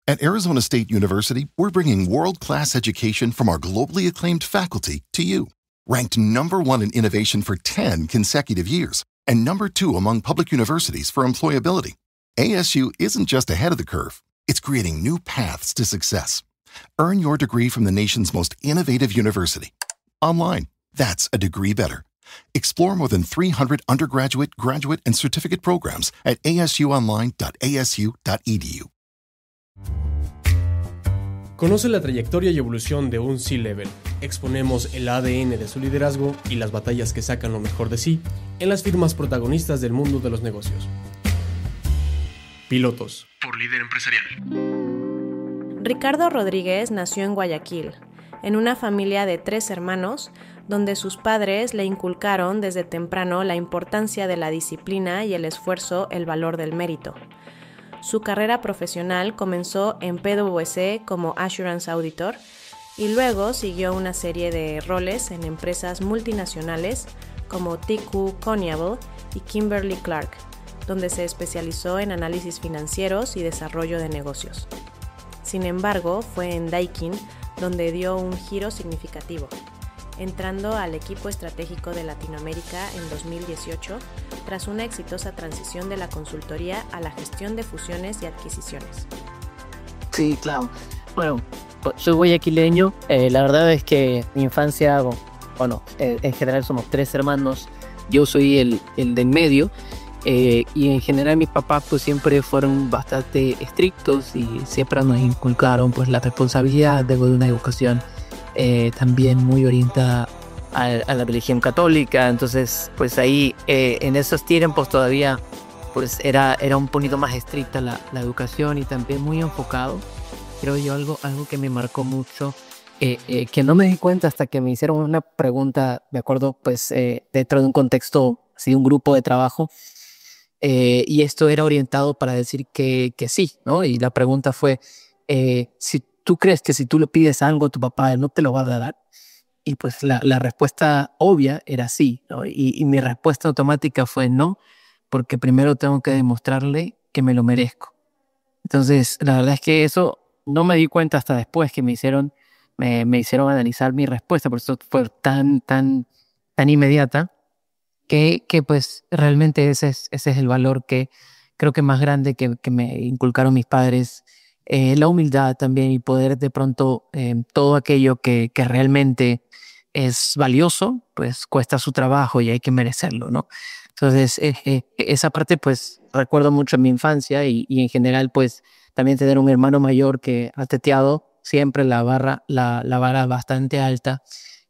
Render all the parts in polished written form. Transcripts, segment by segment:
At Arizona State University, we're bringing world-class education from our globally acclaimed faculty to you. Ranked #1 in innovation for 10 consecutive years and #2 among public universities for employability, ASU isn't just ahead of the curve, it's creating new paths to success. Earn your degree from the nation's most innovative university. Online, that's a degree better. Explore more than 300 undergraduate, graduate, and certificate programs at asuonline.asu.edu. Conoce la trayectoria y evolución de un C-Level. Exponemos el ADN de su liderazgo y las batallas que sacan lo mejor de sí en las firmas protagonistas del mundo de los negocios. Pilotos por Líder Empresarial. Ricardo Rodríguez nació en Guayaquil, en una familia de 3 hermanos, donde sus padres le inculcaron desde temprano la importancia de la disciplina y el esfuerzo, el valor del mérito. Su carrera profesional comenzó en PwC como Assurance Auditor y luego siguió una serie de roles en empresas multinacionales como TQ Coniable y Kimberly Clark, donde se especializó en análisis financieros y desarrollo de negocios. Sin embargo, fue en Daikin donde dio un giro significativo, entrando al equipo estratégico de Latinoamérica en 2018 tras una exitosa transición de la consultoría a la gestión de fusiones y adquisiciones. Sí, claro. Bueno, soy guayaquileño. La verdad es que mi infancia, en general somos 3 hermanos. Yo soy el del medio. Y en general mis papás pues siempre fueron bastante estrictos y siempre nos inculcaron pues la responsabilidad de una educación también muy orientada a la religión católica. Entonces pues ahí en esos tiempos todavía pues era un poquito más estricta la educación y también muy enfocado. Creo yo algo que me marcó mucho, que no me di cuenta hasta que me hicieron una pregunta, me acuerdo pues dentro de un contexto así de un grupo de trabajo. Y esto era orientado para decir que sí, ¿no? Y la pregunta fue, si tú crees que si tú le pides algo a tu papá, él no te lo va a dar. Y pues la respuesta obvia era sí, ¿no? Y mi respuesta automática fue no, porque primero tengo que demostrarle que me lo merezco. Entonces, la verdad es que eso no me di cuenta hasta después que me hicieron analizar mi respuesta, por eso fue tan inmediata. Que pues realmente ese es el valor que creo que más grande que me inculcaron mis padres, la humildad también y poder de pronto todo aquello que realmente es valioso, pues cuesta su trabajo y hay que merecerlo, ¿no? Entonces esa parte pues recuerdo mucho en mi infancia y en general pues también tener un hermano mayor que ha teteado siempre la vara bastante alta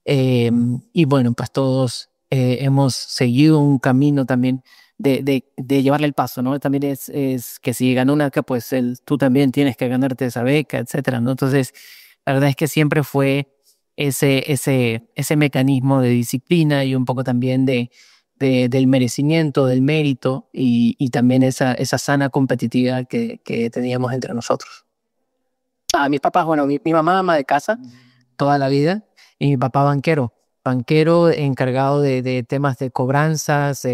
y bueno pues todos hemos seguido un camino también de llevarle el paso, ¿no? También es que si ganó una beca, pues tú también tienes que ganarte esa beca, etcétera, ¿no? Entonces, la verdad es que siempre fue ese mecanismo de disciplina y un poco también del merecimiento, del mérito y también esa sana competitividad que teníamos entre nosotros. Mis papás, bueno, mi mamá ama de casa toda la vida y mi papá banquero encargado de temas de cobranzas,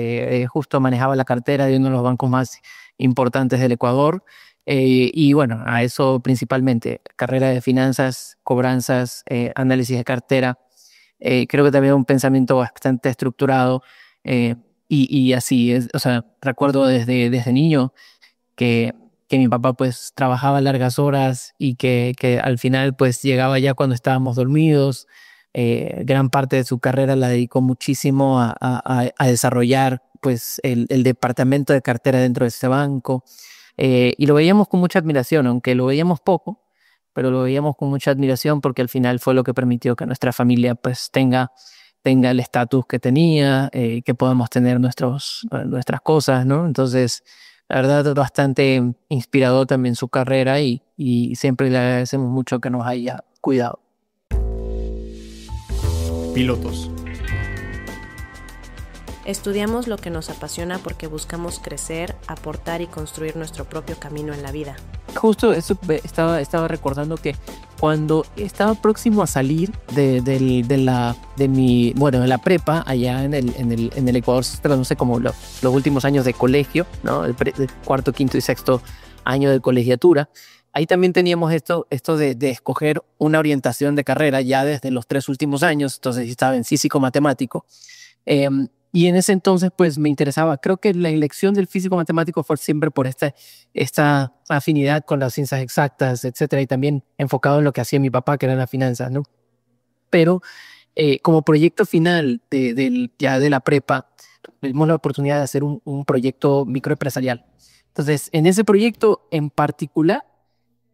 justo manejaba la cartera de uno de los bancos más importantes del Ecuador y bueno, a eso principalmente, carrera de finanzas, cobranzas, análisis de cartera, creo que también un pensamiento bastante estructurado y así es, o sea, recuerdo desde niño que mi papá pues trabajaba largas horas y que al final pues llegaba ya cuando estábamos dormidos. Gran parte de su carrera la dedicó muchísimo a desarrollar pues el departamento de cartera dentro de ese banco y lo veíamos con mucha admiración, aunque lo veíamos poco, pero lo veíamos con mucha admiración porque al final fue lo que permitió que nuestra familia pues tenga el estatus que tenía, que podamos tener nuestras cosas, ¿no? Entonces la verdad bastante inspirador también su carrera y siempre le agradecemos mucho que nos haya cuidado. Pilotos. Estudiamos lo que nos apasiona porque buscamos crecer, aportar y construir nuestro propio camino en la vida. Justo eso estaba recordando que cuando estaba próximo a salir de la prepa allá en el Ecuador, no sé, como los últimos años de colegio, ¿no? El cuarto, quinto y sexto año de colegiatura, ahí también teníamos esto de escoger una orientación de carrera ya desde los 3 últimos años. Entonces estaba en físico-matemático. Y en ese entonces pues me interesaba. Creo que la elección del físico-matemático fue siempre por esta afinidad con las ciencias exactas, etcétera, y también enfocado en lo que hacía mi papá, que eran las finanzas, ¿no? Pero como proyecto final ya de la prepa, tuvimos la oportunidad de hacer un proyecto microempresarial. Entonces, en ese proyecto en particular,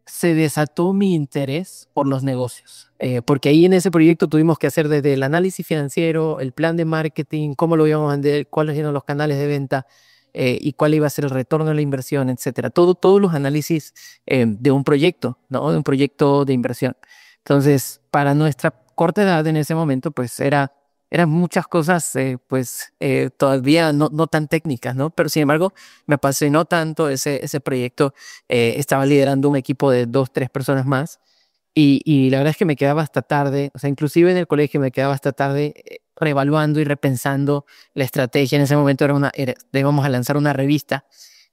se desató mi interés por los negocios. Porque ahí en ese proyecto tuvimos que hacer desde el análisis financiero, el plan de marketing, cómo lo íbamos a vender, cuáles eran los canales de venta y cuál iba a ser el retorno de la inversión, etcétera. Todos los análisis de un proyecto, ¿no? De un proyecto de inversión. Entonces, para nuestra corta edad en ese momento, pues eran muchas cosas todavía no tan técnicas, ¿no? Pero sin embargo, me apasionó tanto ese proyecto. Estaba liderando un equipo de 2, 3 personas más y la verdad es que me quedaba hasta tarde, o sea, inclusive en el colegio me quedaba hasta tarde reevaluando y repensando la estrategia. En ese momento íbamos a lanzar una revista.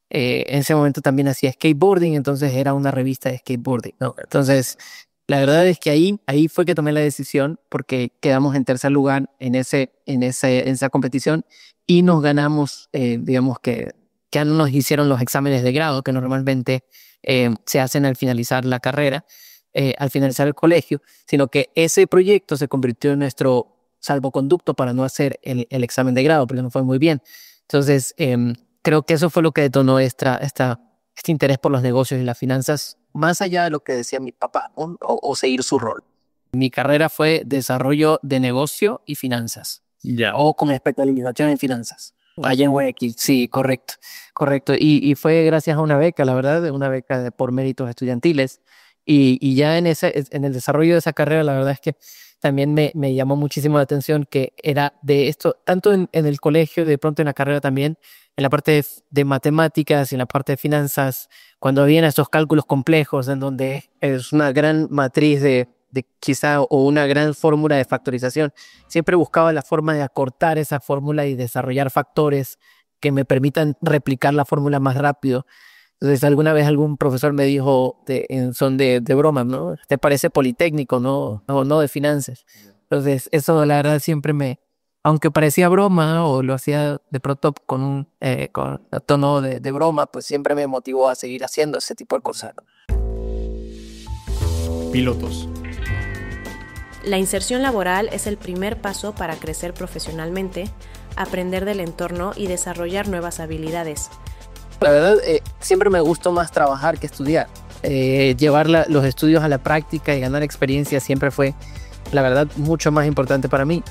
En ese momento también hacía skateboarding, entonces era una revista de skateboarding, ¿no? Entonces, la verdad es que ahí fue que tomé la decisión porque quedamos en tercer lugar en esa competición y nos ganamos, digamos que ya no nos hicieron los exámenes de grado que normalmente se hacen al finalizar la carrera, al finalizar el colegio, sino que ese proyecto se convirtió en nuestro salvoconducto para no hacer el examen de grado, porque no fue muy bien. Entonces, creo que eso fue lo que detonó este interés por los negocios y las finanzas, más allá de lo que decía mi papá o seguir su rol. Mi carrera fue desarrollo de negocio y finanzas. Ya. O con especialización en finanzas. Allá en Guayaquil, sí, correcto. Y fue gracias a una beca, la verdad, una beca por méritos estudiantiles. Y ya en el desarrollo de esa carrera, la verdad es que también me llamó muchísimo la atención que era de esto, tanto en el colegio, de pronto en la carrera también, en la parte de matemáticas y en la parte de finanzas, cuando habían estos cálculos complejos en donde es una gran matriz de quizá o una gran fórmula de factorización, siempre buscaba la forma de acortar esa fórmula y desarrollar factores que me permitan replicar la fórmula más rápido. Entonces, alguna vez algún profesor me dijo en son de broma, ¿no? ¿Te parece politécnico, no de finanzas? Entonces, eso la verdad siempre aunque parecía broma o lo hacía de pronto con un tono de broma, pues siempre me motivó a seguir haciendo ese tipo de cosas, ¿no? Pilotos. La inserción laboral es el primer paso para crecer profesionalmente, aprender del entorno y desarrollar nuevas habilidades. La verdad, siempre me gustó más trabajar que estudiar. Llevar los estudios a la práctica y ganar experiencia siempre fue, la verdad, mucho más importante para mí.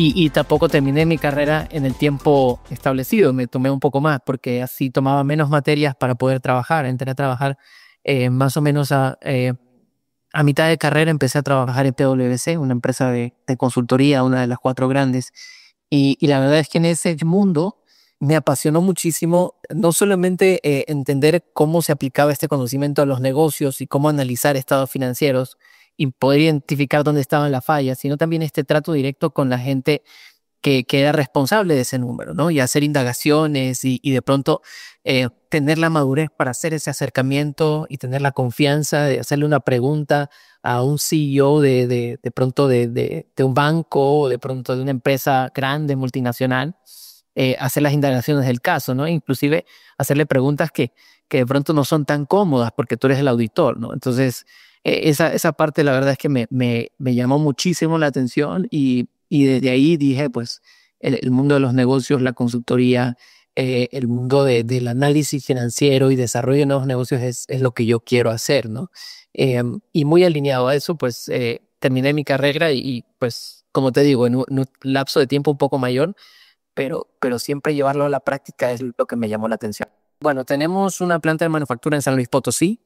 Y tampoco terminé mi carrera en el tiempo establecido. Me tomé un poco más porque así tomaba menos materias para poder trabajar. Entré a trabajar más o menos a mitad de carrera. Empecé a trabajar en PwC, una empresa de consultoría, una de las 4 grandes. Y la verdad es que en ese mundo me apasionó muchísimo no solamente entender cómo se aplicaba este conocimiento a los negocios y cómo analizar estados financieros y poder identificar dónde estaban las fallas, sino también este trato directo con la gente que era responsable de ese número, ¿no? Y hacer indagaciones y de pronto tener la madurez para hacer ese acercamiento y tener la confianza de hacerle una pregunta a un CEO de pronto de un banco o de pronto de una empresa grande, multinacional, hacer las indagaciones del caso, ¿no? Inclusive hacerle preguntas que de pronto no son tan cómodas porque tú eres el auditor, ¿no? Entonces, esa parte la verdad es que me llamó muchísimo la atención y desde ahí dije, pues, el mundo de los negocios, la consultoría, el mundo del análisis financiero y desarrollo de nuevos negocios es lo que yo quiero hacer, ¿no? Y muy alineado a eso, pues, terminé mi carrera y pues, como te digo, en un lapso de tiempo un poco mayor, pero siempre llevarlo a la práctica es lo que me llamó la atención. Bueno, tenemos una planta de manufactura en San Luis Potosí,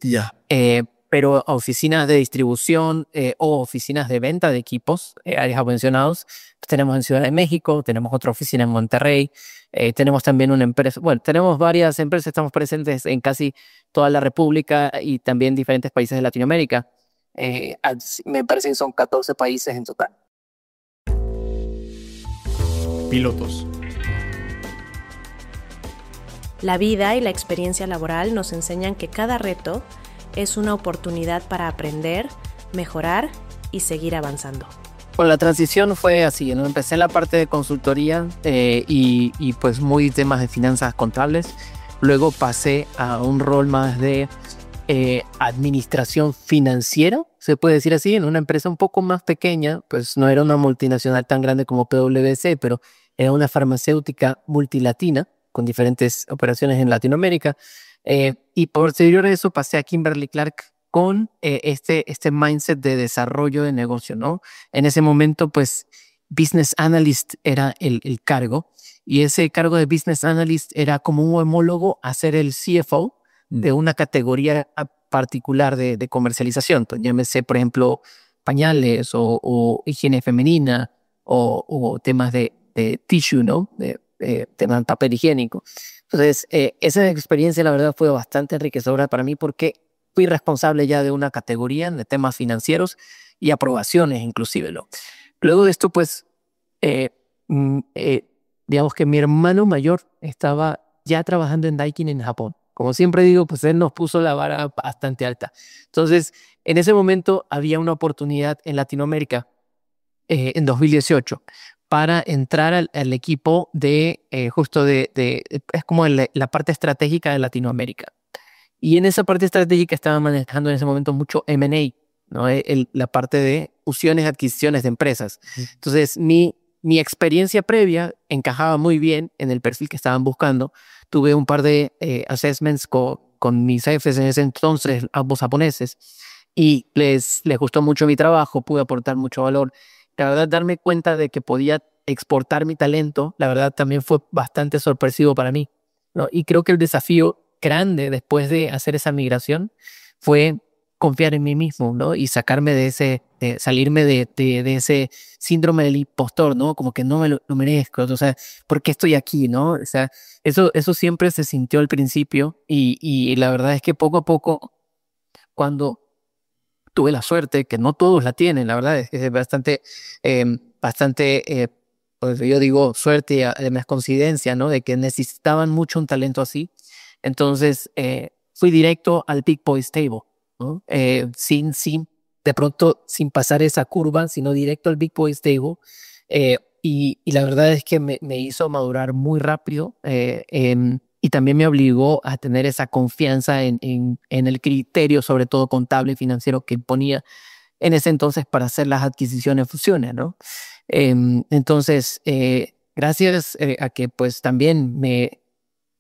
pero oficinas de distribución o oficinas de venta de equipos, áreas mencionados, pues tenemos en Ciudad de México, tenemos otra oficina en Monterrey, tenemos también una empresa, bueno, tenemos varias empresas, estamos presentes en casi toda la República y también diferentes países de Latinoamérica. Me parece que son 14 países en total. Pilotos. La vida y la experiencia laboral nos enseñan que cada reto es una oportunidad para aprender, mejorar y seguir avanzando. Bueno, la transición fue así, ¿no? Empecé en la parte de consultoría y pues muy temas de finanzas contables. Luego pasé a un rol más de administración financiera, se puede decir así, en una empresa un poco más pequeña. Pues no era una multinacional tan grande como PwC, pero era una farmacéutica multilatina con diferentes operaciones en Latinoamérica. Y posterior a eso pasé a Kimberly-Clark con este mindset de desarrollo de negocio, ¿no? En ese momento, pues, Business Analyst era el cargo, y ese cargo de Business Analyst era como un homólogo a ser el CFO de una categoría particular de comercialización. Entonces, llámese, por ejemplo, pañales o higiene femenina o temas de tissue, ¿no? Temas de papel higiénico. Entonces, esa experiencia, la verdad, fue bastante enriquecedora para mí porque fui responsable ya de una categoría de temas financieros y aprobaciones inclusive, ¿no? Luego de esto, pues, digamos que mi hermano mayor estaba ya trabajando en Daikin en Japón. Como siempre digo, pues él nos puso la vara bastante alta. Entonces, en ese momento había una oportunidad en Latinoamérica en 2018 para entrar al equipo de justo es como la parte estratégica de Latinoamérica. Y en esa parte estratégica estaba manejando en ese momento mucho M&A, ¿no? La parte de fusiones, adquisiciones de empresas. Entonces, mi experiencia previa encajaba muy bien en el perfil que estaban buscando. Tuve un par de assessments con mis jefes en ese entonces, ambos japoneses, y les gustó mucho mi trabajo, pude aportar mucho valor. La verdad, darme cuenta de que podía exportar mi talento, la verdad, también fue bastante sorpresivo para mí, ¿no? Y creo que el desafío grande después de hacer esa migración fue confiar en mí mismo, ¿no? Y sacarme salirme de ese síndrome del impostor, ¿no? Como que no me lo merezco, o sea, ¿por qué estoy aquí, no? O sea, eso siempre se sintió al principio y la verdad es que poco a poco, cuando tuve la suerte, que no todos la tienen, la verdad es bastante, pues yo digo suerte y además coincidencia, ¿no? De que necesitaban mucho un talento así. Entonces fui directo al Big Boys Table, ¿no? De pronto sin pasar esa curva, sino directo al Big Boys Table. Y la verdad es que me hizo madurar muy rápido y también me obligó a tener esa confianza en el criterio, sobre todo contable y financiero, que ponía en ese entonces para hacer las adquisiciones, fusiones, ¿no? Entonces, gracias a que pues también me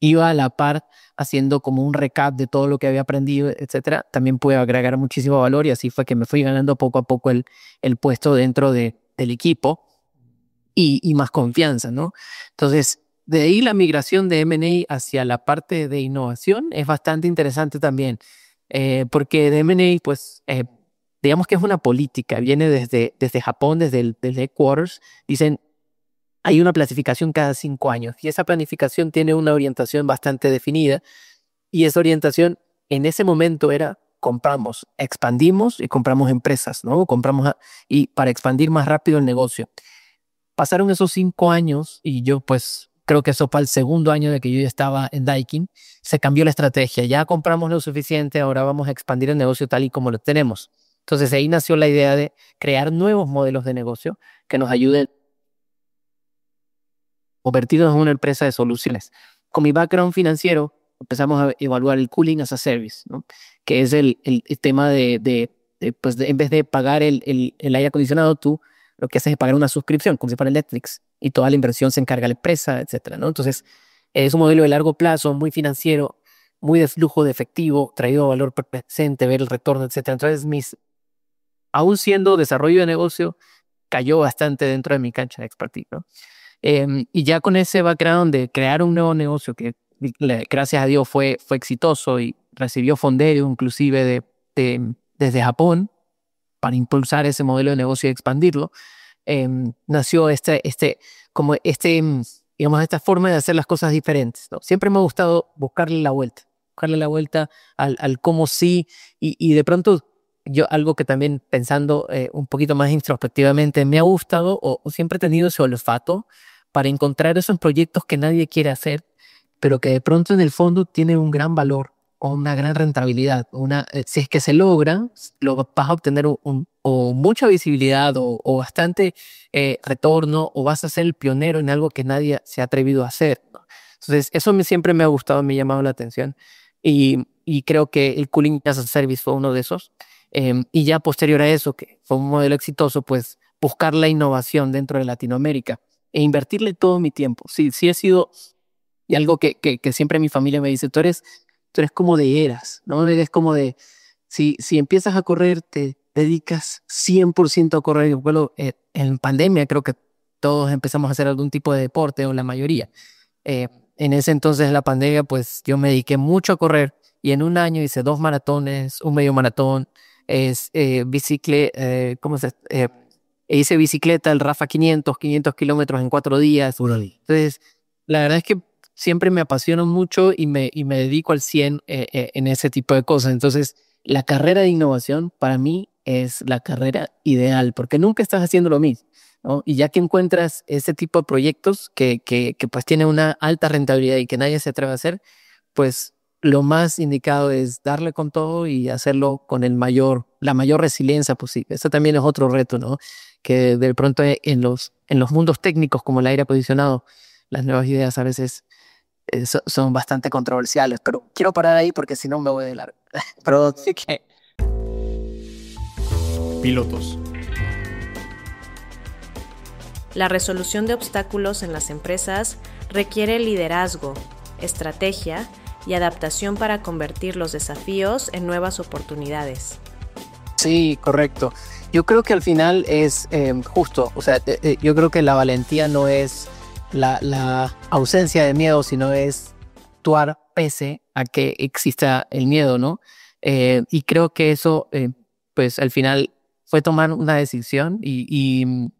iba a la par haciendo como un recap de todo lo que había aprendido, etcétera, también pude agregar muchísimo valor y así fue que me fui ganando poco a poco el puesto dentro del equipo y más confianza, ¿no? Entonces, de ahí la migración de M&A hacia la parte de innovación es bastante interesante también, porque de M&A, pues, digamos que es una política, viene desde Japón, desde el headquarters, dicen, hay una planificación cada 5 años y esa planificación tiene una orientación bastante definida y esa orientación en ese momento era compramos, expandimos y compramos empresas, ¿no? Y para expandir más rápido el negocio. Pasaron esos 5 años y yo pues creo que eso fue el segundo año de que yo ya estaba en Daikin, se cambió la estrategia, ya compramos lo suficiente, ahora vamos a expandir el negocio tal y como lo tenemos. Entonces ahí nació la idea de crear nuevos modelos de negocio que nos ayuden convertirnos en una empresa de soluciones. Con mi background financiero empezamos a evaluar el cooling as a service, ¿no? Que es el tema pues en vez de pagar el aire acondicionado, tú lo que haces es pagar una suscripción, como si fuera Netflix, y toda la inversión se encarga la empresa, etcétera, ¿no? Entonces, es un modelo de largo plazo, muy financiero, muy de flujo de efectivo, traído a valor presente, ver el retorno, etcétera. Entonces, aún siendo desarrollo de negocio, cayó bastante dentro de mi cancha de expertise, ¿no? Y ya con ese background de crear un nuevo negocio que, gracias a Dios, fue exitoso y recibió fondeo inclusive desde Japón para impulsar ese modelo de negocio y expandirlo, nació digamos, esta forma de hacer las cosas diferentes, ¿no? Siempre me ha gustado buscarle la vuelta al cómo sí, y de pronto yo algo que también pensando un poquito más introspectivamente me ha gustado o siempre he tenido ese olfato para encontrar esos proyectos que nadie quiere hacer, pero que de pronto en el fondo tienen un gran valor una gran rentabilidad. Si es que se logra, vas a obtener o mucha visibilidad o bastante retorno, o vas a ser el pionero en algo que nadie se ha atrevido a hacer, ¿no? Entonces, eso siempre me ha gustado, me ha llamado la atención. Y creo que el Cooling as a Service fue uno de esos. Y ya posterior a eso, que fue un modelo exitoso, pues buscar la innovación dentro de Latinoamérica e invertirle todo mi tiempo. Sí he sido, y algo que siempre mi familia me dice, tú eres como de Eras, ¿no? Eres como de, si empiezas a correr, te dedicas 100% a correr. Bueno, en pandemia creo que todos empezamos a hacer algún tipo de deporte, o la mayoría. En ese entonces de la pandemia, pues yo me dediqué mucho a correr, y en un año hice 2 maratones, un medio maratón, hice bicicleta, el Rafa 500 kilómetros en 4 días. Órale. Entonces, la verdad es que siempre me apasiona mucho y me dedico al 100 en ese tipo de cosas. Entonces, la carrera de innovación para mí es la carrera ideal, porque nunca estás haciendo lo mismo, ¿no? Y ya que encuentras ese tipo de proyectos que pues tienen una alta rentabilidad y que nadie se atreve a hacer, pues lo más indicado es darle con todo y hacerlo con la mayor resiliencia posible. Eso también es otro reto, ¿no? Que de pronto en los mundos técnicos, como el aire acondicionado, las nuevas ideas a veces son bastante controversiales, pero quiero parar ahí porque si no me voy de largo. Pero sí que... Pilotos. La resolución de obstáculos en las empresas requiere liderazgo, estrategia y adaptación para convertir los desafíos en nuevas oportunidades. Sí, correcto. Yo creo que al final es justo, o sea, yo creo que la valentía no es la ausencia de miedo, sino es actuar pese a que exista el miedo, ¿no? Y creo que eso, pues al final fue tomar una decisión y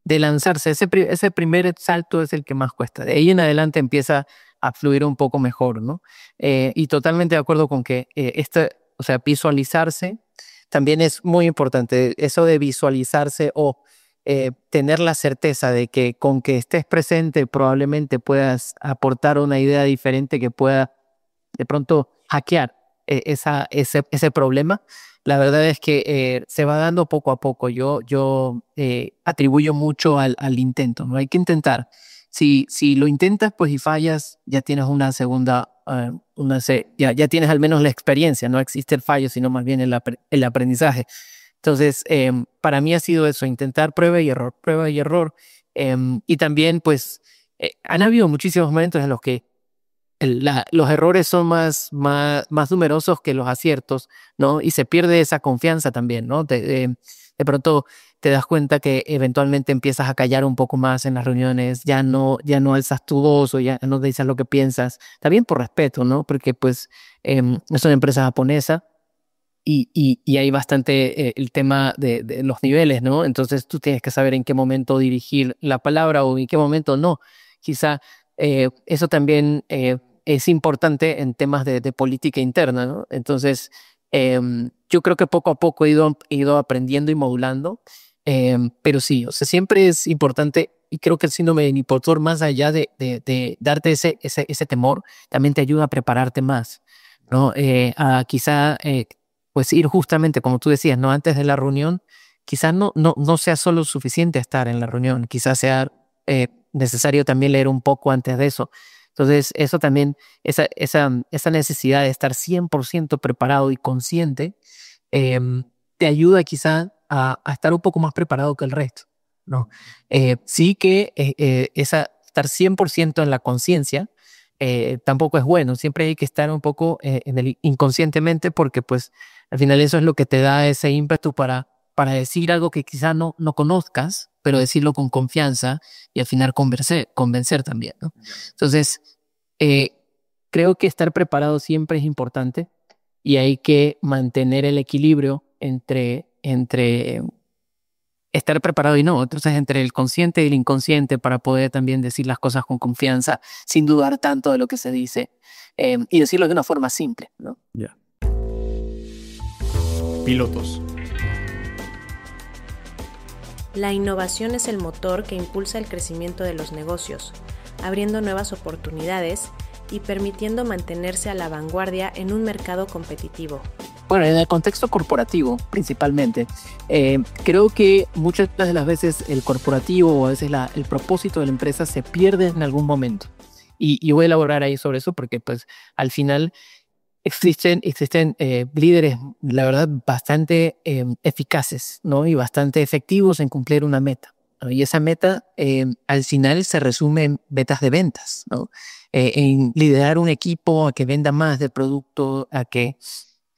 de lanzarse. Ese primer salto es el que más cuesta. De ahí en adelante empieza a fluir un poco mejor, ¿no? Y totalmente de acuerdo con que o sea, visualizarse también es muy importante. Eso de visualizarse o tener la certeza de que con que estés presente probablemente puedas aportar una idea diferente que pueda de pronto hackear ese problema. La verdad es que se va dando poco a poco. Yo atribuyo mucho al intento, ¿no? Hay que intentar. Si lo intentas pues y fallas, ya tienes una segunda, ya tienes al menos la experiencia. No existe el fallo, sino más bien el aprendizaje. Entonces, para mí ha sido eso, intentar prueba y error. Y también pues han habido muchísimos momentos en los que los errores son más numerosos que los aciertos, ¿no? Y se pierde esa confianza también, ¿no? De pronto te das cuenta que eventualmente empiezas a callar un poco más en las reuniones, ya no alzas tu voz o ya no dices lo que piensas, también por respeto, ¿no? Porque pues es una empresa japonesa y hay bastante el tema de los niveles, ¿no? Entonces tú tienes que saber en qué momento dirigir la palabra o en qué momento no. Quizá eso también es importante en temas de política interna, ¿no? Entonces, yo creo que poco a poco he ido aprendiendo y modulando, pero sí, o sea, siempre es importante, y creo que el síndrome del impostor, más allá de darte ese temor, también te ayuda a prepararte más, ¿no? A quizá, pues ir justamente, como tú decías, ¿no? Antes de la reunión, quizás no sea solo suficiente estar en la reunión, quizás sea necesario también leer un poco antes de eso. Entonces, eso también, esa necesidad de estar 100% preparado y consciente, te ayuda quizá a estar un poco más preparado que el resto, ¿no? Sí que estar 100% en la conciencia tampoco es bueno. Siempre hay que estar un poco inconscientemente, porque pues al final eso es lo que te da ese ímpetu para decir algo que quizá no conozcas, pero decirlo con confianza y al final convencer también, ¿no? Entonces, creo que estar preparado siempre es importante y hay que mantener el equilibrio entre estar preparado y no. Entonces, entre el consciente y el inconsciente, para poder también decir las cosas con confianza, sin dudar tanto de lo que se dice, y decirlo de una forma simple, ¿no? Ya. Pilotos. La innovación es el motor que impulsa el crecimiento de los negocios, abriendo nuevas oportunidades y permitiendo mantenerse a la vanguardia en un mercado competitivo. Bueno, en el contexto corporativo, principalmente, creo que muchas de las veces el corporativo o a veces el propósito de la empresa se pierde en algún momento. Y voy a elaborar ahí sobre eso porque pues al final existen líderes, la verdad, bastante eficaces, ¿no? Y bastante efectivos en cumplir una meta, ¿no? Y esa meta al final se resume en metas de ventas, ¿no? En liderar un equipo a que venda más de producto, a que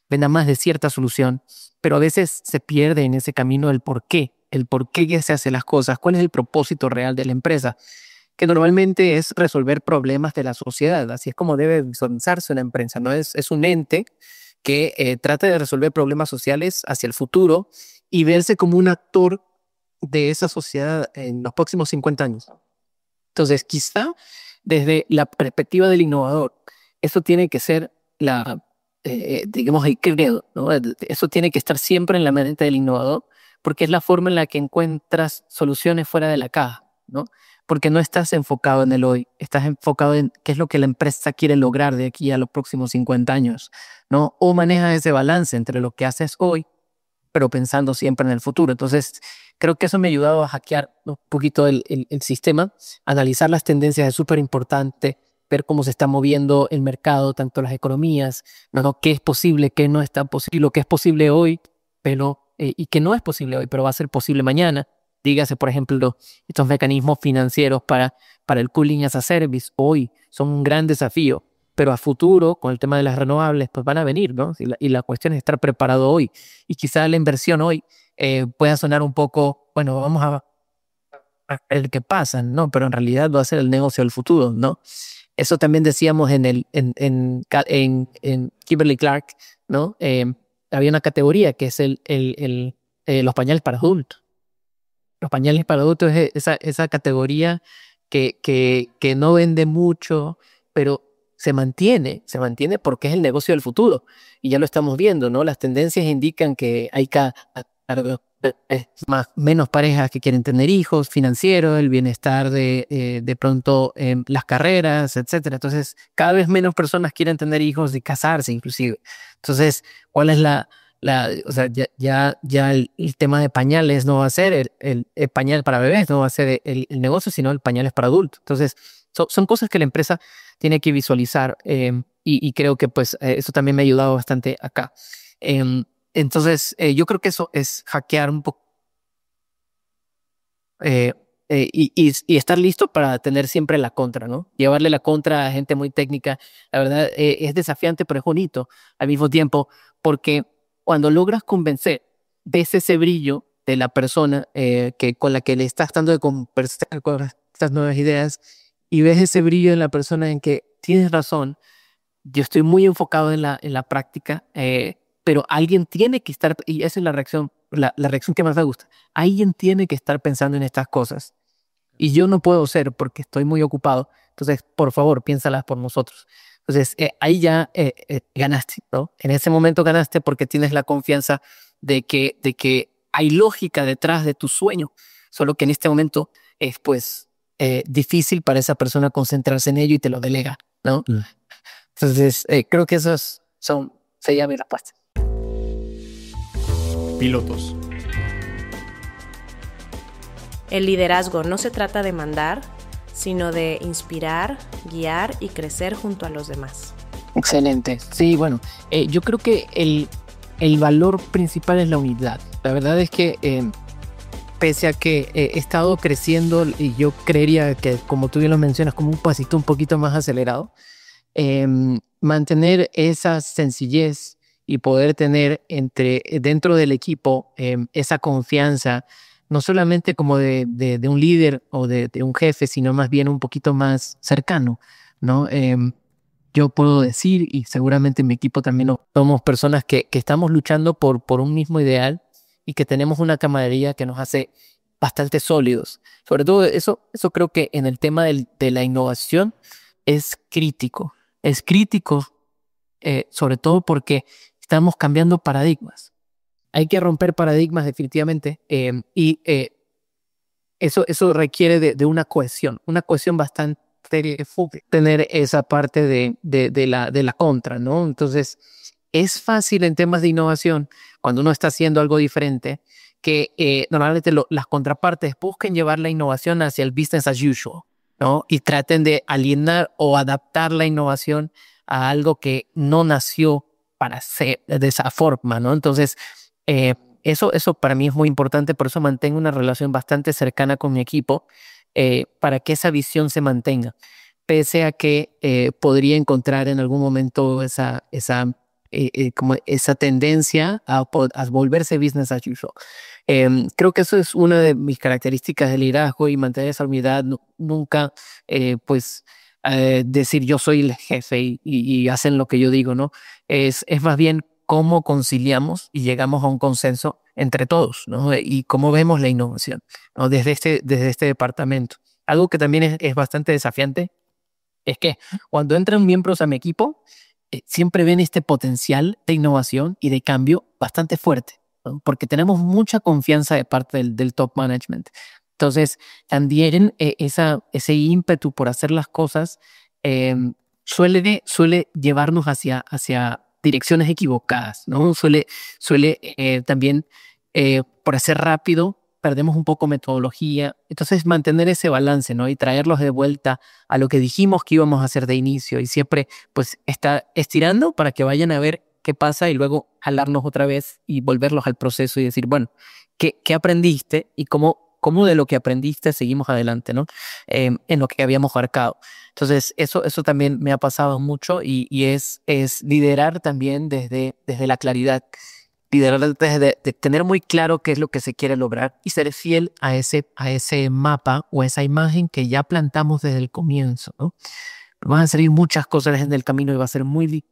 venda más de cierta solución, pero a veces se pierde en ese camino el por qué que se hacen las cosas, cuál es el propósito real de la empresa, que normalmente es resolver problemas de la sociedad. Así es como debe visualizarse una empresa, ¿no? Es un ente que trata de resolver problemas sociales hacia el futuro y verse como un actor de esa sociedad en los próximos 50 años. Entonces, quizá desde la perspectiva del innovador, eso tiene que ser digamos, el credo, ¿no? Eso tiene que estar siempre en la mente del innovador, porque es la forma en la que encuentras soluciones fuera de la caja, ¿no? Porque no estás enfocado en el hoy, estás enfocado en qué es lo que la empresa quiere lograr de aquí a los próximos 50 años, ¿no? O manejas ese balance entre lo que haces hoy, pero pensando siempre en el futuro. Entonces, creo que eso me ha ayudado a hackear un poquito el sistema, analizar las tendencias es súper importante, ver cómo se está moviendo el mercado, tanto las economías, ¿no? Qué es posible, qué no está posible, lo que es posible hoy, pero, y que no es posible hoy, pero va a ser posible mañana. Dígase, por ejemplo, estos mecanismos financieros para el cooling as a service hoy son un gran desafío, pero a futuro, con el tema de las renovables, pues van a venir, ¿no? Y la cuestión es estar preparado hoy. Y quizá la inversión hoy pueda sonar un poco, bueno, vamos a ver qué pasa, ¿no? Pero en realidad va a ser el negocio del futuro, ¿no? Eso también decíamos en Kimberly Clark, ¿no? Había una categoría que es los pañales para adultos. Los pañales para adultos es esa categoría que no vende mucho, pero se mantiene porque es el negocio del futuro. Y ya lo estamos viendo, ¿no? Las tendencias indican que hay menos parejas que quieren tener hijos, financiero, el bienestar de pronto las carreras, etcétera. Entonces, cada vez menos personas quieren tener hijos y casarse inclusive. Entonces, ¿cuál es o sea, ya el tema de pañales no va a ser el pañal para bebés, no va a ser el negocio, sino el pañales para adultos. Entonces, son cosas que la empresa tiene que visualizar y creo que pues eso también me ha ayudado bastante acá. Entonces, yo creo que eso es hackear un poco y estar listo para tener siempre la contra, ¿no? Llevarle la contra a gente muy técnica, la verdad es desafiante, pero es bonito al mismo tiempo, porque cuando logras convencer, ves ese brillo de la persona con la que le estás dando de conversar con estas nuevas ideas y ves ese brillo en la persona en que tienes razón, yo estoy muy enfocado en la práctica, pero alguien tiene que estar, y esa es la reacción que más me gusta, alguien tiene que estar pensando en estas cosas y yo no puedo ser porque estoy muy ocupado, entonces por favor piénsalas por nosotros. Entonces ahí ya ganaste, ¿no? En ese momento ganaste porque tienes la confianza de que hay lógica detrás de tu sueño, solo que en este momento es pues difícil para esa persona concentrarse en ello y te lo delega, ¿no? Entonces creo que esos sería mi respuesta. Pilotos. El liderazgo no se trata de mandar, sino de inspirar, guiar y crecer junto a los demás. Excelente. Sí, bueno, yo creo que el valor principal es la unidad. La verdad es que pese a que he estado creciendo y yo creería que, como tú bien lo mencionas, como un pasito un poquito más acelerado, mantener esa sencillez y poder tener dentro del equipo esa confianza, no solamente como de un líder o de un jefe, sino más bien un poquito más cercano, ¿no? Yo puedo decir, y seguramente mi equipo también somos personas que estamos luchando por un mismo ideal y que tenemos una camaradería que nos hace bastante sólidos. Sobre todo eso creo que en el tema de la innovación es crítico. Es crítico, sobre todo porque estamos cambiando paradigmas. Hay que romper paradigmas definitivamente y eso requiere de una cohesión bastante tener esa parte de la contra, ¿no? Entonces, es fácil en temas de innovación, cuando uno está haciendo algo diferente, que normalmente las contrapartes busquen llevar la innovación hacia el business as usual, ¿no? Y traten de alienar o adaptar la innovación a algo que no nació para ser de esa forma, ¿no? Entonces, eso para mí es muy importante, por eso mantengo una relación bastante cercana con mi equipo, para que esa visión se mantenga, pese a que podría encontrar en algún momento como esa tendencia a volverse business as usual. Creo que eso es una de mis características de liderazgo, y mantener esa humildad, nunca decir yo soy el jefe y hacen lo que yo digo, ¿no? Es más bien cómo conciliamos y llegamos a un consenso entre todos, ¿no? Y cómo vemos la innovación, ¿no? Desde este departamento. Algo que también es bastante desafiante es que cuando entran miembros a mi equipo, siempre ven este potencial de innovación y de cambio bastante fuerte, ¿no? Porque tenemos mucha confianza de parte del top management. Entonces, también ese ímpetu por hacer las cosas suele llevarnos hacia direcciones equivocadas, ¿no? Suele también, por hacer rápido, perdemos un poco metodología. Entonces, mantener ese balance, ¿no? Y traerlos de vuelta a lo que dijimos que íbamos a hacer de inicio, y siempre pues estar estirando para que vayan a ver qué pasa y luego jalarnos otra vez y volverlos al proceso y decir, bueno, ¿qué aprendiste y cómo de lo que aprendiste seguimos adelante, ¿no? En lo que habíamos marcado. Entonces, eso también me ha pasado mucho, y es liderar también desde la claridad. Liderar desde de tener muy claro qué es lo que se quiere lograr y ser fiel a ese mapa o esa imagen que ya plantamos desde el comienzo, ¿no? Van a salir muchas cosas en el camino y va a ser muy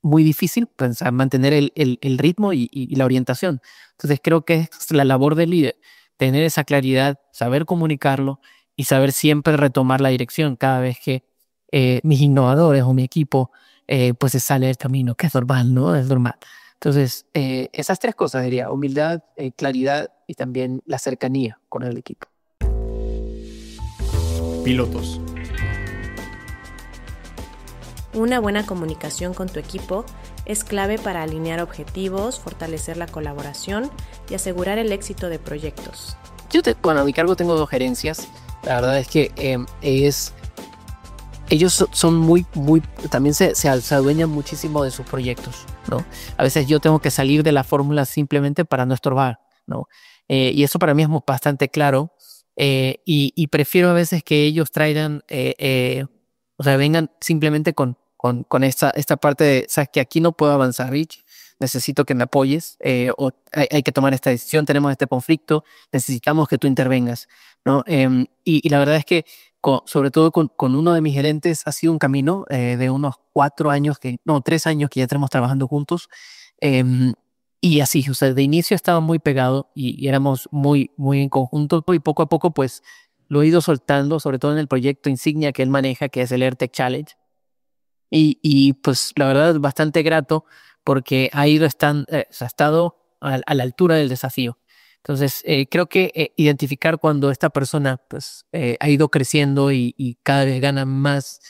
difícil pensar, mantener el ritmo y la orientación. Entonces, creo que es la labor del líder, tener esa claridad, saber comunicarlo y saber siempre retomar la dirección cada vez que mis innovadores o mi equipo pues se sale del camino, que es normal, ¿no? Es normal. Entonces, esas tres cosas diría: humildad, claridad y también la cercanía con el equipo. Pilotos. Una buena comunicación con tu equipo es clave para alinear objetivos, fortalecer la colaboración y asegurar el éxito de proyectos. A mi cargo tengo 2 gerencias. La verdad es que ellos son muy, también se adueñan muchísimo de sus proyectos, ¿no? A veces yo tengo que salir de la fórmula simplemente para no estorbar, ¿no? Y eso para mí es bastante claro, y prefiero a veces que ellos traigan, vengan simplemente con esta parte de, sabes que aquí no puedo avanzar, Rich, necesito que me apoyes, o hay que tomar esta decisión, tenemos este conflicto, necesitamos que tú intervengas, ¿no? Y la verdad es que sobre todo con uno de mis gerentes ha sido un camino de unos 3 años que ya tenemos trabajando juntos, y así, o sea, de inicio estaba muy pegado y éramos muy en conjunto, y poco a poco pues lo he ido soltando, sobre todo en el proyecto insignia que él maneja, que es el AirTech Challenge, y pues la verdad es bastante grato porque ha estado a la altura del desafío. Entonces, creo que identificar cuando esta persona pues, ha ido creciendo y cada vez gana más,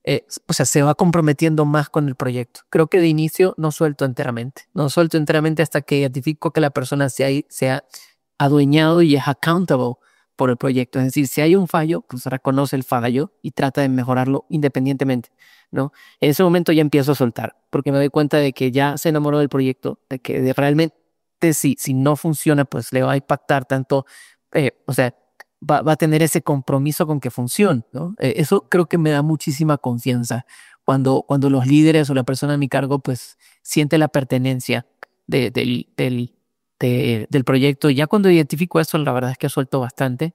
se va comprometiendo más con el proyecto. Creo que de inicio no suelto enteramente hasta que identifico que la persona se ha adueñado y es accountable por el proyecto. Es decir, si hay un fallo, pues reconoce el fallo y trata de mejorarlo independientemente, ¿no? En ese momento ya empiezo a soltar, porque me doy cuenta de que ya se enamoró del proyecto, de que realmente si no funciona, pues le va a impactar tanto, va a tener ese compromiso con que funcione, ¿no? Eso creo que me da muchísima confianza cuando los líderes o la persona a mi cargo pues siente la pertenencia del proyecto. Ya cuando identifico eso, la verdad es que suelto bastante.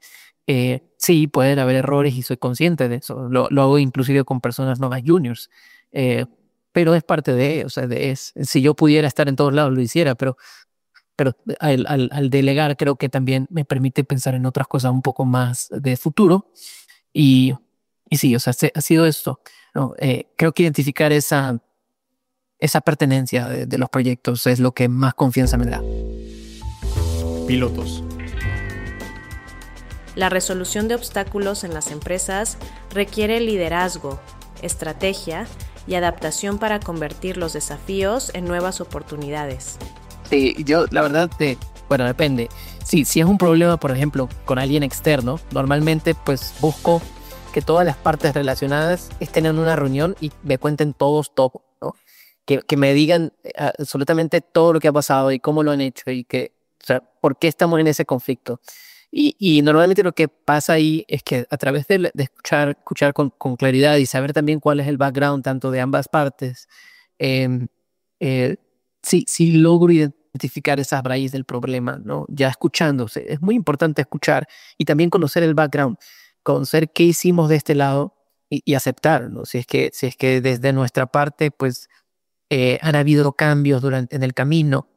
Sí, pueden haber errores y soy consciente de eso. Lo hago inclusive con personas no más juniors. Pero es parte si yo pudiera estar en todos lados lo hiciera, pero al delegar creo que también me permite pensar en otras cosas un poco más de futuro. Y sí, ha sido esto, ¿no? Creo que identificar esa pertenencia de los proyectos es lo que más confianza me da. Pilotos. La resolución de obstáculos en las empresas Requiere liderazgo, estrategia y adaptación para convertir los desafíos en nuevas oportunidades. Sí, yo la verdad, bueno, depende. Sí, si es un problema, por ejemplo, con alguien externo, normalmente pues busco que todas las partes relacionadas estén en una reunión y me cuenten todos todo, ¿no? Que me digan absolutamente todo lo que ha pasado y cómo lo han hecho y o sea, por qué estamos en ese conflicto. Y normalmente lo que pasa ahí es que a través de escuchar con claridad y saber también cuál es el background tanto de ambas partes, eh, sí logro identificar esas raíces del problema, ¿no? Ya escuchándose. Es muy importante escuchar y también conocer el background, conocer qué hicimos de este lado y aceptar, ¿no? Si es que desde nuestra parte, pues, han habido cambios en el camino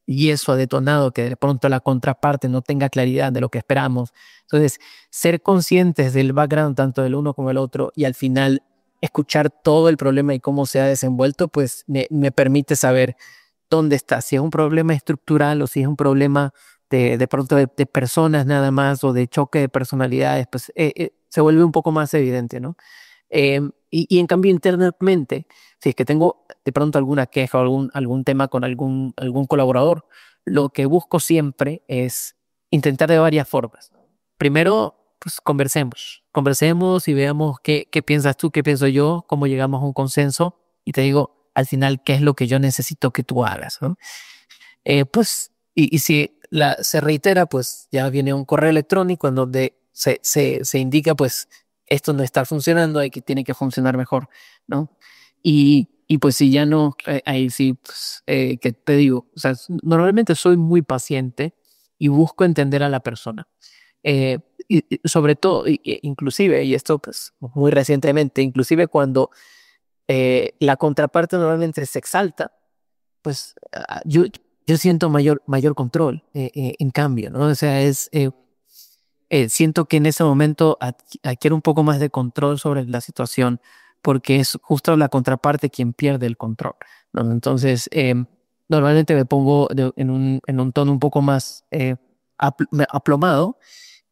y eso ha detonado que de pronto la contraparte no tenga claridad de lo que esperamos. Entonces, ser conscientes del background tanto del uno como del otro y al final escuchar todo el problema y cómo se ha desenvuelto, pues me permite saber dónde está, si es un problema estructural o si es un problema de pronto de personas nada más o de choque de personalidades, pues se vuelve un poco más evidente, ¿no? Y en cambio internamente, si es que tengo de pronto alguna queja o algún tema con algún colaborador, lo que busco siempre es intentar de varias formas. Primero, pues conversemos y veamos qué piensas tú, qué pienso yo, cómo llegamos a un consenso y te digo al final qué es lo que yo necesito que tú hagas, ¿no? Pues, y si se reitera, pues ya viene un correo electrónico en donde se indica, pues, esto no está funcionando, tiene que funcionar mejor, ¿no? Y pues si ya no, ahí sí, pues, ¿qué te digo? O sea, normalmente soy muy paciente y busco entender a la persona. Y sobre todo, inclusive, y esto pues muy recientemente, inclusive cuando la contraparte normalmente se exalta, pues yo siento mayor control en cambio, ¿no? O sea, siento que en ese momento adquiere un poco más de control sobre la situación porque es justo la contraparte quien pierde el control, ¿no? Entonces, normalmente me pongo en un tono un poco más aplomado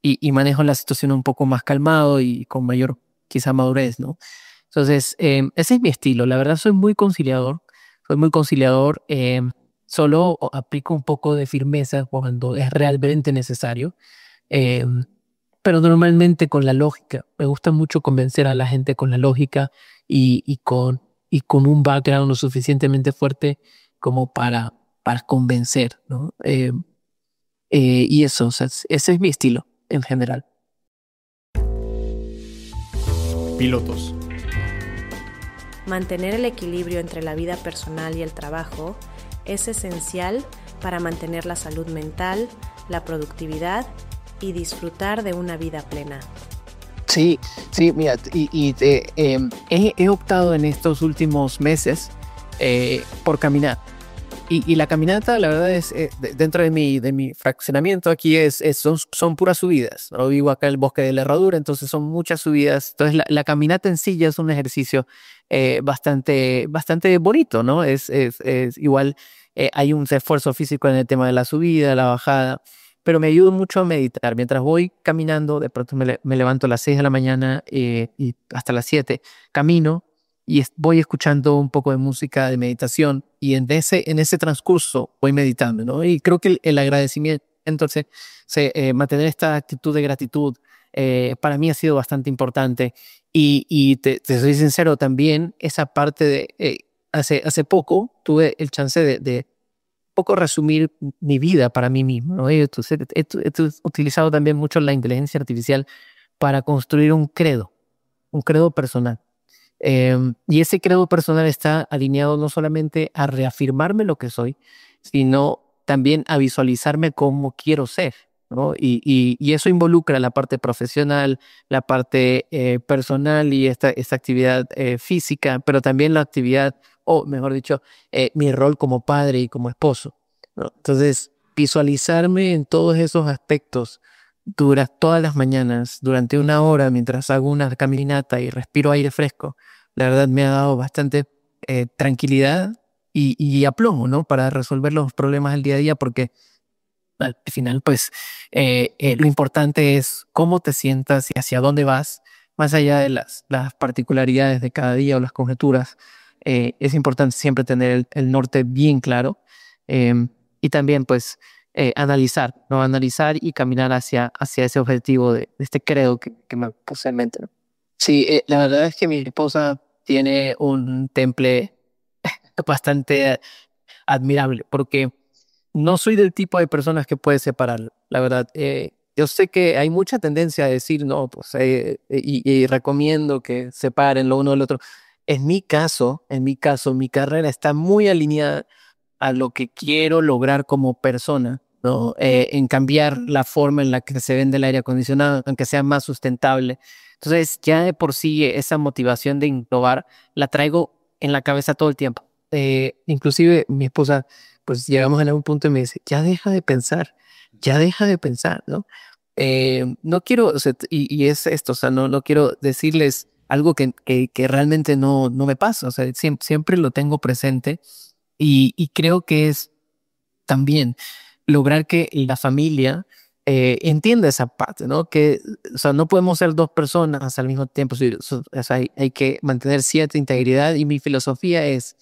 y manejo la situación un poco más calmado y con mayor quizá madurez, ¿no? Entonces, ese es mi estilo. La verdad, soy muy conciliador. Solo aplico un poco de firmeza cuando es realmente necesario. Eh, pero normalmente con la lógica. Me gusta mucho convencer a la gente con la lógica y con un background lo suficientemente fuerte como para convencer, ¿no? Y eso, o sea, ese es mi estilo en general. Pilotos. Mantener el equilibrio entre la vida personal y el trabajo es esencial para mantener la salud mental, la productividad y disfrutar de una vida plena. Sí, mira, he optado en estos últimos meses por caminar. Y la caminata, la verdad es, dentro de mi fraccionamiento aquí son puras subidas, ¿no? Vivo acá en el Bosque de la Herradura, entonces son muchas subidas. Entonces la caminata en sí ya es un ejercicio bastante bonito, ¿no? Es igual, hay un esfuerzo físico en el tema de la subida, la bajada, pero me ayuda mucho a meditar. Mientras voy caminando, de pronto me levanto a las 6 de la mañana y hasta las 7, camino y voy escuchando un poco de música de meditación y en ese transcurso voy meditando, ¿no? Y creo que el agradecimiento, entonces, mantener esta actitud de gratitud para mí ha sido bastante importante y te soy sincero también, esa parte de, hace poco tuve el chance de poco resumir mi vida para mí mismo, ¿no? Entonces, he utilizado también mucho la inteligencia artificial para construir un credo personal. Y ese credo personal está alineado no solamente a reafirmarme lo que soy, sino también a visualizarme como quiero ser, ¿no? Y eso involucra la parte profesional, la parte personal y esta actividad física, pero también la actividad, o mejor dicho, mi rol como padre y como esposo, ¿no? Entonces, visualizarme en todos esos aspectos durante todas las mañanas, durante una hora, mientras hago una caminata y respiro aire fresco, la verdad me ha dado bastante tranquilidad y aplomo, ¿no? Para resolver los problemas del día a día, porque al final, pues, lo importante es cómo te sientas y hacia dónde vas, más allá de las particularidades de cada día o las conjeturas, es importante siempre tener el norte bien claro, y también pues analizar, ¿no? Analizar y caminar hacia ese objetivo de este credo que me puse en mente, ¿no? Sí, la verdad es que mi esposa tiene un temple bastante admirable, porque no soy del tipo de personas que puede separar, la verdad. Yo sé que hay mucha tendencia a decir, no, pues, y recomiendo que separen lo uno del otro. En mi caso, mi carrera está muy alineada a lo que quiero lograr como persona, ¿no? En cambiar la forma en la que se vende el aire acondicionado, aunque sea más sustentable. Entonces, ya de por sí esa motivación de innovar la traigo en la cabeza todo el tiempo. Inclusive mi esposa, pues llegamos a algún punto y me dice, ya deja de pensar, ¿no? No quiero, o sea, y es esto, o sea, no quiero decirles algo que realmente no me pasa, o sea, siempre lo tengo presente y creo que es también lograr que la familia entienda esa parte, ¿no? Que, o sea, no podemos ser dos personas al mismo tiempo, sí, o sea, hay que mantener cierta integridad y mi filosofía es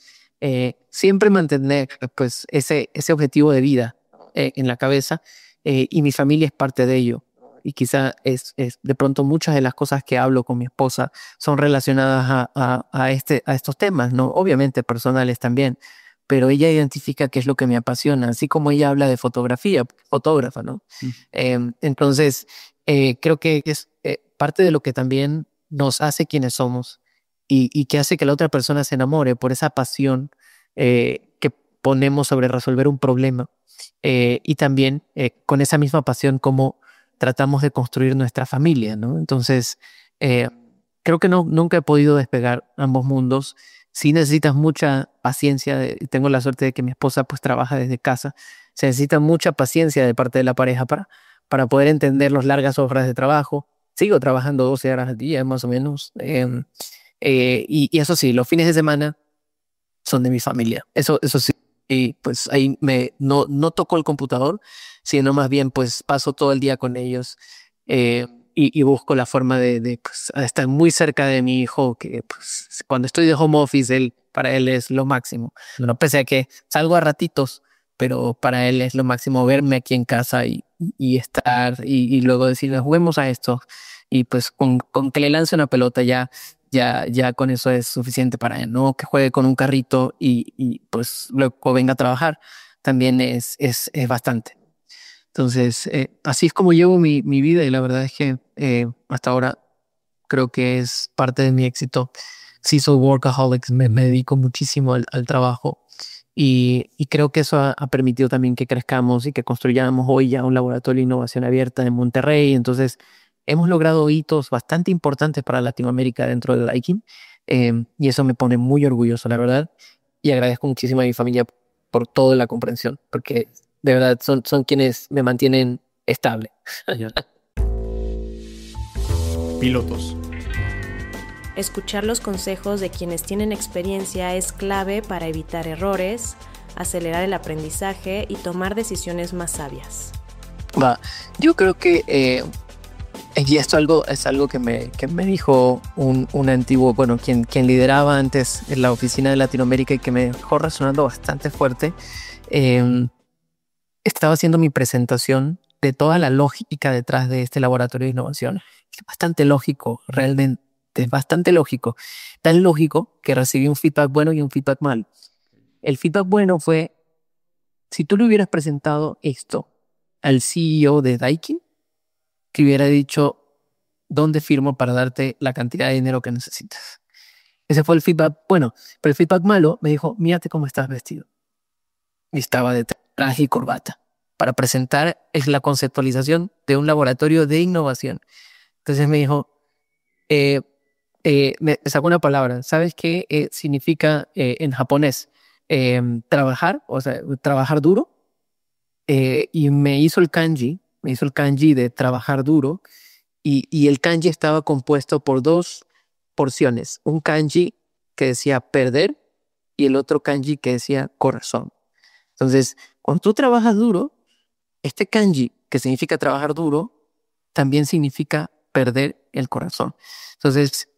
siempre mantener pues ese objetivo de vida en la cabeza, y mi familia es parte de ello. Y quizá es de pronto muchas de las cosas que hablo con mi esposa son relacionadas a estos temas, ¿no? Obviamente personales también, pero ella identifica qué es lo que me apasiona, así como ella habla de fotografía, fotógrafa, ¿no? Entonces, creo que es parte de lo que también nos hace quienes somos y que hace que la otra persona se enamore por esa pasión que ponemos sobre resolver un problema, y también con esa misma pasión como tratamos de construir nuestra familia, ¿no? Entonces, eh, creo que nunca he podido despegar ambos mundos. Sí necesitas mucha paciencia. Tengo la suerte de que mi esposa pues trabaja desde casa. Se necesita mucha paciencia de parte de la pareja para poder entender las largas horas de trabajo. Sigo trabajando 12 horas al día, más o menos. Y eso sí, los fines de semana son de mi familia. Eso sí. Y pues ahí no toco el computador, sino más bien pues paso todo el día con ellos, y busco la forma de pues, estar muy cerca de mi hijo, que pues cuando estoy de home office, para él es lo máximo. No, pese a que salgo a ratitos, pero para él es lo máximo verme aquí en casa y estar y luego decirle, juguemos a esto. Y pues con que le lance una pelota ya con eso es suficiente para él, ¿no? Que juegue con un carrito y pues luego venga a trabajar, también es bastante. Entonces, así es como llevo mi vida y la verdad es que hasta ahora creo que es parte de mi éxito. Sí, soy workaholic, me dedico muchísimo al trabajo y creo que eso ha permitido también que crezcamos y que construyamos hoy ya un laboratorio de innovación abierta en Monterrey. Entonces, hemos logrado hitos bastante importantes para Latinoamérica dentro de Daikin, y eso me pone muy orgulloso, la verdad, y agradezco muchísimo a mi familia por toda la comprensión, porque de verdad son quienes me mantienen estable. Pilotos. Escuchar los consejos de quienes tienen experiencia es clave para evitar errores, acelerar el aprendizaje y tomar decisiones más sabias. Yo creo que y esto es algo que me dijo un antiguo, bueno, quien lideraba antes en la oficina de Latinoamérica y que me dejó resonando bastante fuerte. Estaba haciendo mi presentación de toda la lógica detrás de este laboratorio de innovación. Es bastante lógico, realmente, es bastante lógico. Tan lógico que recibí un feedback bueno y un feedback malo. El feedback bueno fue, si tú le hubieras presentado esto al CEO de Daikin, que hubiera dicho, ¿dónde firmo para darte la cantidad de dinero que necesitas? Ese fue el feedback bueno. Pero el feedback malo me dijo, mírate cómo estás vestido. Y estaba de traje y corbata para presentar la conceptualización de un laboratorio de innovación. Entonces me dijo, me sacó una palabra. ¿Sabes qué significa en japonés? Trabajar, o sea, trabajar duro. Y me hizo el kanji de trabajar duro. Y el kanji estaba compuesto por dos porciones. Un kanji que decía perder y el otro kanji que decía corazón. Entonces, cuando tú trabajas duro, este kanji que significa trabajar duro también significa perder el corazón. Entonces,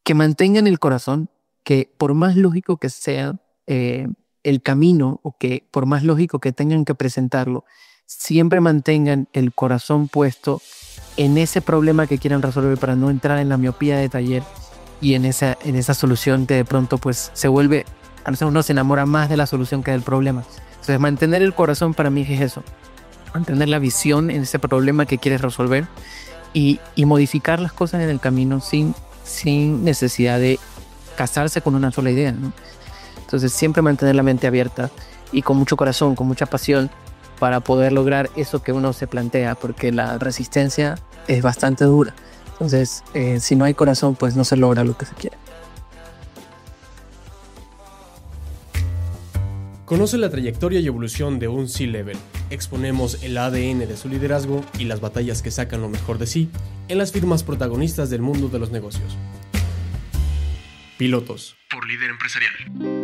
que mantengan el corazón, que por más lógico que sea el camino, o que por más lógico que tengan que presentarlo, siempre mantengan el corazón puesto en ese problema que quieran resolver, para no entrar en la miopía de taller y en esa solución que de pronto pues se vuelve, a veces uno se enamora más de la solución que del problema. Entonces, mantener el corazón para mí es eso, mantener la visión en ese problema que quieres resolver y modificar las cosas en el camino sin necesidad de casarse con una sola idea, ¿no? Entonces, siempre mantener la mente abierta y con mucho corazón, con mucha pasión, para poder lograr eso que uno se plantea, porque la resistencia es bastante dura. Entonces, si no hay corazón, pues no se logra lo que se quiere. Conoce la trayectoria y evolución de un C-Level. Exponemos el ADN de su liderazgo y las batallas que sacan lo mejor de sí en las firmas protagonistas del mundo de los negocios. Pilotos por Líder Empresarial.